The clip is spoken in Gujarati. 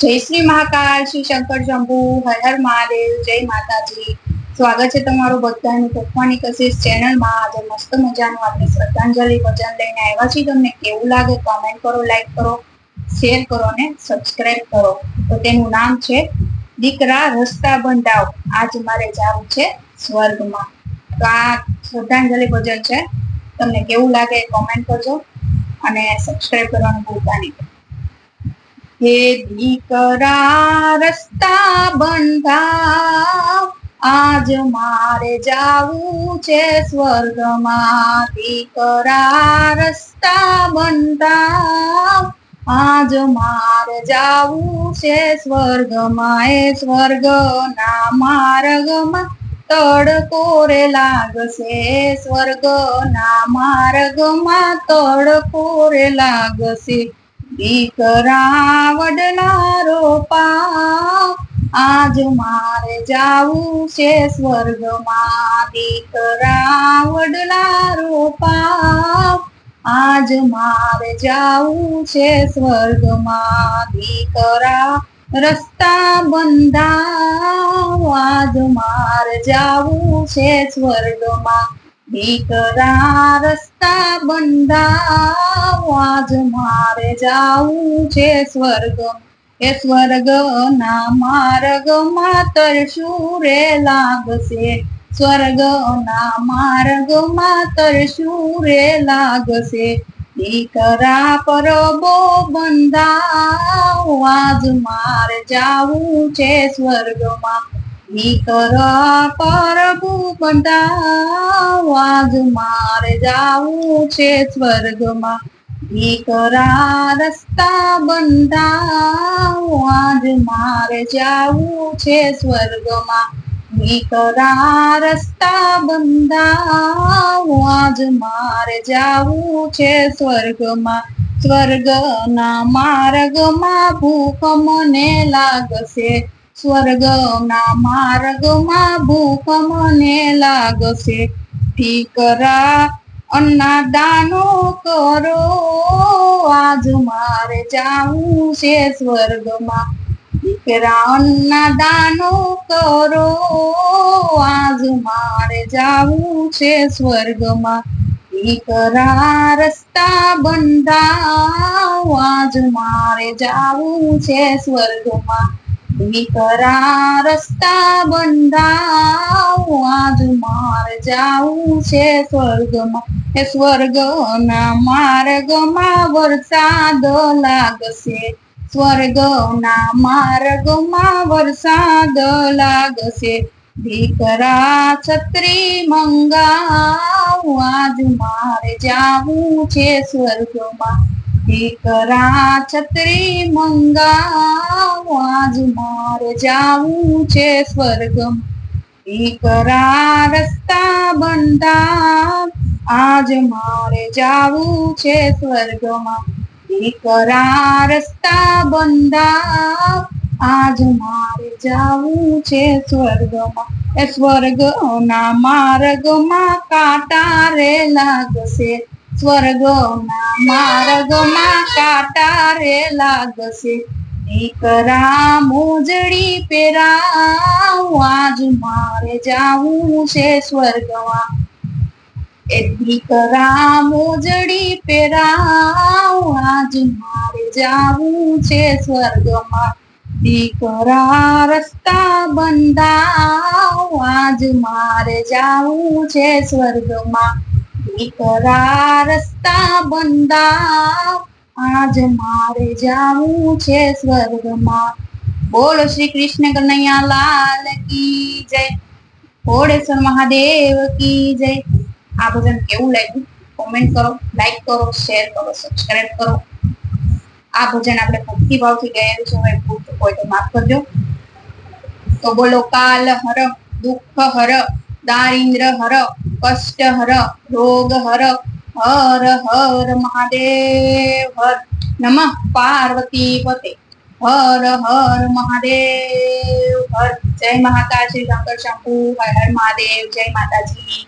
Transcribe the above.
જય શ્રી મહાકાલ, શ્રી શંકર શંભુ, હર હર મહાદેવ, જય માતાજી. સ્વાગત છે તમારું બધાનું તોફાની કશિશ ચેનલમાં. આજે મસ્ત મજાનું આપણે શ્રદ્ધાંજલિ ભજન લઈને આવ્યા છીએ. તમને કેવું લાગે કોમેન્ટ કરો, લાઈક કરો, શેર કરો અને સબસ્ક્રાઇબ કરો. તો તેનું નામ છે દીકરા રસ્તા બંધાવ, આજ મારે જાવું છે સ્વર્ગમાં. તો આ શ્રદ્ધાંજલિ ભજન છે. તમને કેવું લાગે કોમેન્ટ કરજો અને સબસ્ક્રાઇબ કરવાનું ભૂલતા નહીં. હે દીકરા રસ્તા બંધાવ, આજ મારે જાવું છે સ્વર્ગમાં. દીકરા રસ્તા બંધાવ, આજ મારે જાવું છે સ્વર્ગમાં. એ સ્વર્ગના માર્ગમાં તડકો રે લાગશે, સ્વર્ગના માર્ગમાં તડકો રે લાગશે. દીકરા વડલારો પાવ, આજ મારે જાવું છે સ્વર્ગમાં. દીકરા વડલારો પાવ, આજ મારે જાવું છે સ્વર્ગમાં. દીકરા રસ્તા બંધાવ, આજ મારે જાવું છે સ્વર્ગમાં. દીકરા રસ્તા બંધાવ, આજ મારે જાવું છે સ્વર્ગમાં. એ સ્વર્ગના માર્ગમાં તરશું રે લાગશે, સ્વર્ગના માર્ગમાં તરશું રે લાગશે. દીકરા પરબો બંધાવ, આજ મારે જાવું છે સ્વર્ગમાં. દીકરા પરબો બંધાવ, આજ મારે જાવું છે સ્વર્ગમાં. દીકરા રસ્તા બંધાવ, આજ મારે જાવું છે સ્વર્ગમાં. દીકરા રસ્તા બંધાવ, આજ મારે જાવું છે સ્વર્ગમાં. સ્વર્ગના માર્ગમાં ભૂખ મને લાગશે, સ્વર્ગના માર્ગમાં ભૂખ મને લાગશે. દીકરા અન્નદાનો કરો, આજ મારે જાવું છે સ્વર્ગમાં. દીકરા અન્નદાનો કરો, આજ મારે જાવું છે સ્વર્ગમાં. દીકરા રસ્તા બંધાવ, આજ મારે જાવું છે સ્વર્ગમાં. દીકરા રસ્તા બંધાવ, આજ મારે જાવું છે સ્વર્ગમાં. એ સ્વર્ગના માર્ગમાં વરસાદ લાગશે, સ્વર્ગના માર્ગમાં વરસાદ લાગશે. દીકરા છત્રી મંગાવ, આજ મારે જાવું છે સ્વર્ગમાં. દીકરા છત્રી મંગાવ, આજ મારે જાવું છે સ્વર્ગમાં. દીકરા રસ્તા બંધાવ, આજ મારે જાવું છે સ્વર્ગમાં. દીકરા રસ્તા બંધાવ, આજ મારે જાવું છે સ્વર્ગમાં. એ સ્વર્ગના માર્ગમાં કાંટા રે લાગશે, સ્વર્ગના માર્ગમાં કાંટા રે લાગશે. દીકરા મોજડી પહેરાવ, આજ મારે જાવું છે સ્વર્ગમાં. એ દીકરા મોજડી પહેરાવ, આજ મારે જાવું છે સ્વર્ગમાં. દીકરા રસ્તા બંધાવ, આજ મારે જાવું છે સ્વર્ગમાં. દીકરા રસ્તા બંધાવ, આજ મારે જાવું છે સ્વર્ગમાં. બોલો શ્રી કૃષ્ણ કનૈયા લાલ કી જય, ઘોડેશ્વર મહાદેવ કી જય. આ ભજન કેવું લાગ્યું કોમેન્ટ કરો, લાઈક કરો, શેર કરો, સબસ્ક્રાઇબ કરો. આ ભજન આપણે ભક્તિભાવથી ગાયેલું છે, હવે ભૂલ હોય તો માફ કરજો. તો બોલો કાલ હર, દુઃખ હર, દારિદ્ર હર, કષ્ટ હર, રોગ હર, હર હર મહાદેવ હર. નમઃ પાર્વતી પતે, હર હર મહાદેવ હર. જય મહાકાલ, શ્રી શંકર શંભુ, હર હર મહાદેવ, જય માતાજી.